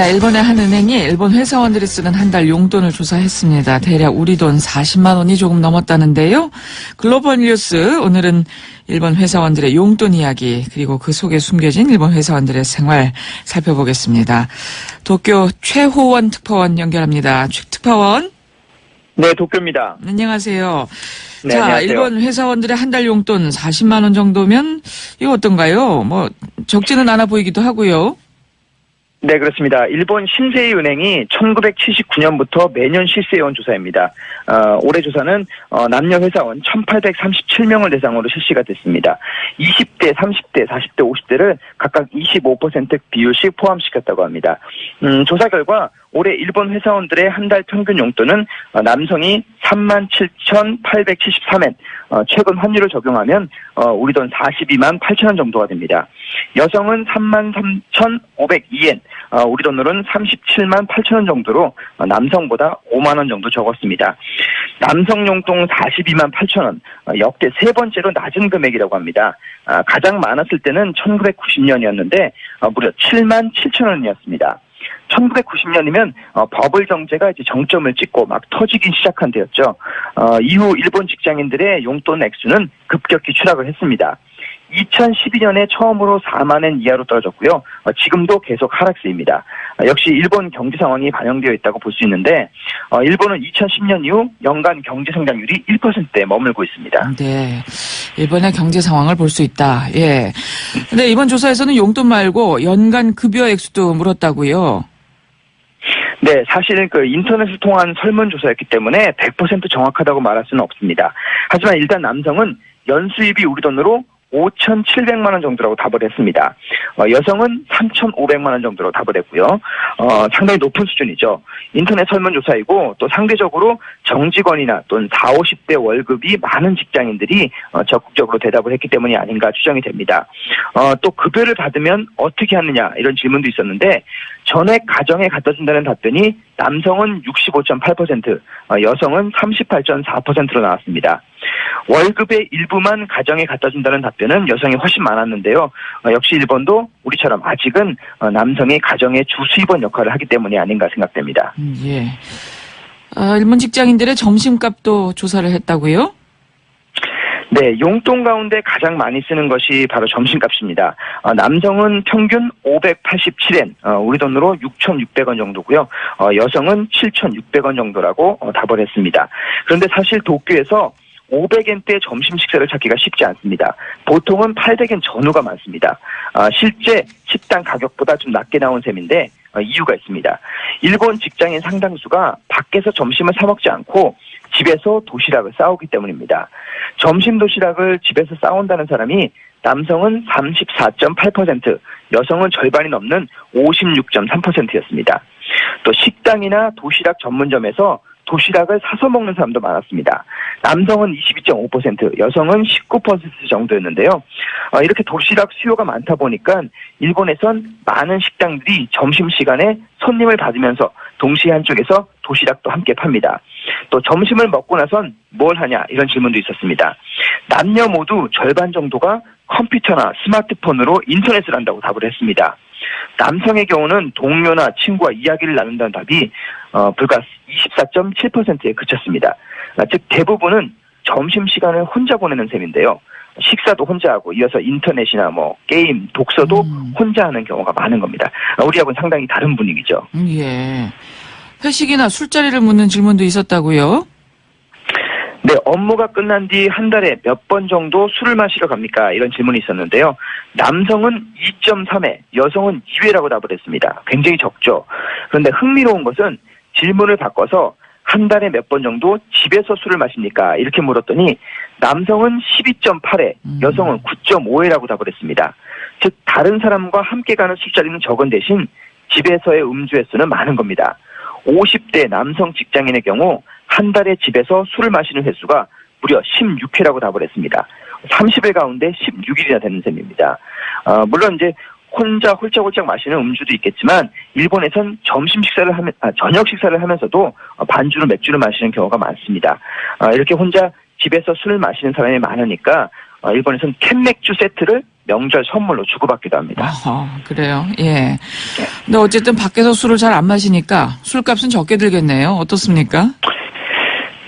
일본의 한 은행이 일본 회사원들이 쓰는 한 달 용돈을 조사했습니다. 대략 우리 돈 40만 원이 조금 넘었다는데요. 글로벌 뉴스, 오늘은 일본 회사원들의 용돈 이야기, 그리고 그 속에 숨겨진 일본 회사원들의 생활 살펴보겠습니다. 도쿄 최호원 특파원 연결합니다. 특파원. 네, 도쿄입니다. 안녕하세요. 네, 자, 안녕하세요. 일본 회사원들의 한 달 용돈 40만 원 정도면 이거 어떤가요? 적지는 않아 보이기도 하고요. 네, 그렇습니다. 일본 신세이 은행이 1979년부터 매년 실시해온 조사입니다. 올해 조사는 남녀 회사원 1,837명을 대상으로 실시가 됐습니다. 20대, 30대, 40대, 50대를 각각 25% 비율씩 포함시켰다고 합니다. 조사 결과 올해 일본 회사원들의 한 달 평균 용돈은 남성이 37,873엔, 최근 환율을 적용하면 우리 돈 42만 8천 원 정도가 됩니다. 여성은 33,502엔, 우리 돈으로는 37만 8천 원 정도로 남성보다 5만 원 정도 적었습니다. 남성 용돈 42만 8천 원, 역대 세 번째로 낮은 금액이라고 합니다. 가장 많았을 때는 1990년이었는데 무려 7만 7천 원이었습니다. 1990년이면 버블 경제가 이제 정점을 찍고 막 터지기 시작한 때였죠. 이후 일본 직장인들의 용돈 액수는 급격히 추락을 했습니다. 2012년에 처음으로 4만엔 이하로 떨어졌고요. 지금도 계속 하락세입니다. 역시 일본 경제 상황이 반영되어 있다고 볼 수 있는데 일본은 2010년 이후 연간 경제 성장률이 1%에 머물고 있습니다. 네, 일본의 경제 상황을 볼 수 있다. 예. 근데 이번 조사에서는 용돈 말고 연간 급여 액수도 물었다고요. 네, 사실 인터넷을 통한 설문조사였기 때문에 100% 정확하다고 말할 수는 없습니다. 하지만 일단 남성은 연수입이 우리 돈으로 5,700만 원 정도라고 답을 했습니다. 여성은 3,500만 원 정도로 답을 했고요. 상당히 높은 수준이죠. 인터넷 설문조사이고 또 상대적으로 정직원이나 또는 40, 50대 월급이 많은 직장인들이 적극적으로 대답을 했기 때문이 아닌가 추정이 됩니다. 또 급여를 받으면 어떻게 하느냐 이런 질문도 있었는데 전액 가정에 갖다 준다는 답변이 남성은 65.8%, 여성은 38.4%로 나왔습니다. 월급의 일부만 가정에 갖다 준다는 답변은 여성이 훨씬 많았는데요. 역시 일본도 우리처럼 아직은 남성이 가정의 주수입원 역할을 하기 때문이 아닌가 생각됩니다. 예. 일본 직장인들의 점심값도 조사를 했다고요? 네, 용돈 가운데 가장 많이 쓰는 것이 바로 점심값입니다. 남성은 평균 587엔, 우리 돈으로 6,600원 정도고요. 여성은 7,600원 정도라고 답을 했습니다. 그런데 사실 도쿄에서 500엔대 점심 식사를 찾기가 쉽지 않습니다. 보통은 800엔 전후가 많습니다. 실제 식당 가격보다 좀 낮게 나온 셈인데 이유가 있습니다. 일본 직장인 상당수가 밖에서 점심을 사 먹지 않고 집에서 도시락을 싸오기 때문입니다. 점심 도시락을 집에서 싸온다는 사람이 남성은 34.8%, 여성은 절반이 넘는 56.3%였습니다. 또 식당이나 도시락 전문점에서 도시락을 사서 먹는 사람도 많았습니다. 남성은 22.5%, 여성은 19% 정도였는데요. 이렇게 도시락 수요가 많다 보니까 일본에선 많은 식당들이 점심시간에 손님을 받으면서 동시에 한쪽에서 도시락도 함께 팝니다. 또 점심을 먹고 나선 뭘 하냐 이런 질문도 있었습니다. 남녀 모두 절반 정도가 컴퓨터나 스마트폰으로 인터넷을 한다고 답을 했습니다. 남성의 경우는 동료나 친구와 이야기를 나눈다는 답이 불과 24.7%에 그쳤습니다. 즉 대부분은 점심시간을 혼자 보내는 셈인데요. 식사도 혼자 하고 이어서 인터넷이나 게임, 독서도 혼자 하는 경우가 많은 겁니다. 우리하고는 상당히 다른 분위기죠. 예. 회식이나 술자리를 묻는 질문도 있었다고요? 네, 업무가 끝난 뒤 한 달에 몇 번 정도 술을 마시러 갑니까? 이런 질문이 있었는데요. 남성은 2.3회, 여성은 2회라고 답을 했습니다. 굉장히 적죠. 그런데 흥미로운 것은 질문을 바꿔서 한 달에 몇 번 정도 집에서 술을 마십니까? 이렇게 물었더니 남성은 12.8회, 여성은 9.5회라고 답을 했습니다. 즉 다른 사람과 함께 가는 술자리는 적은 대신 집에서의 음주 횟수는 많은 겁니다. 50대 남성 직장인의 경우 한 달에 집에서 술을 마시는 횟수가 무려 16회라고 답을 했습니다. 30회 가운데 16일이나 되는 셈입니다. 물론 이제 혼자 홀짝홀짝 마시는 음주도 있겠지만 일본에선 저녁 식사를 하면서도 반주로 맥주를 마시는 경우가 많습니다. 이렇게 혼자 집에서 술을 마시는 사람이 많으니까 일본에선 캔맥주 세트를 명절 선물로 주고받기도 합니다. 그래요. 예. 근데 어쨌든 밖에서 술을 잘 안 마시니까 술값은 적게 들겠네요. 어떻습니까?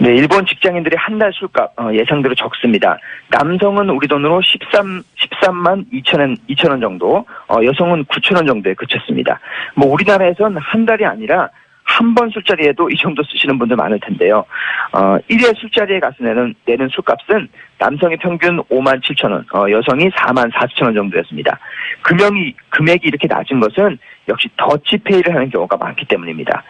네, 일본 직장인들의 한 달 술값 예상대로 적습니다. 남성은 우리 돈으로 13만 2천 원 정도, 여성은 9천 원 정도에 그쳤습니다. 뭐 우리나라에선 한 달이 아니라 한 번 술자리에도 이 정도 쓰시는 분들 많을 텐데요. 1회 술자리에 가서 내는 술값은 남성의 평균 5만 7천 원, 여성이 4만 4천 원 정도였습니다. 금액이 이렇게 낮은 것은 역시 더치페이를 하는 경우가 많기 때문입니다.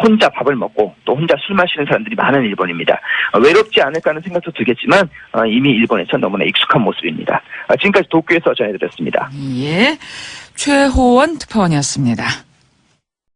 혼자 밥을 먹고 또 혼자 술 마시는 사람들이 많은 일본입니다. 외롭지 않을까 하는 생각도 들겠지만 이미 일본에서 너무나 익숙한 모습입니다. 지금까지 도쿄에서 전해드렸습니다. 예. 최호원 특파원이었습니다.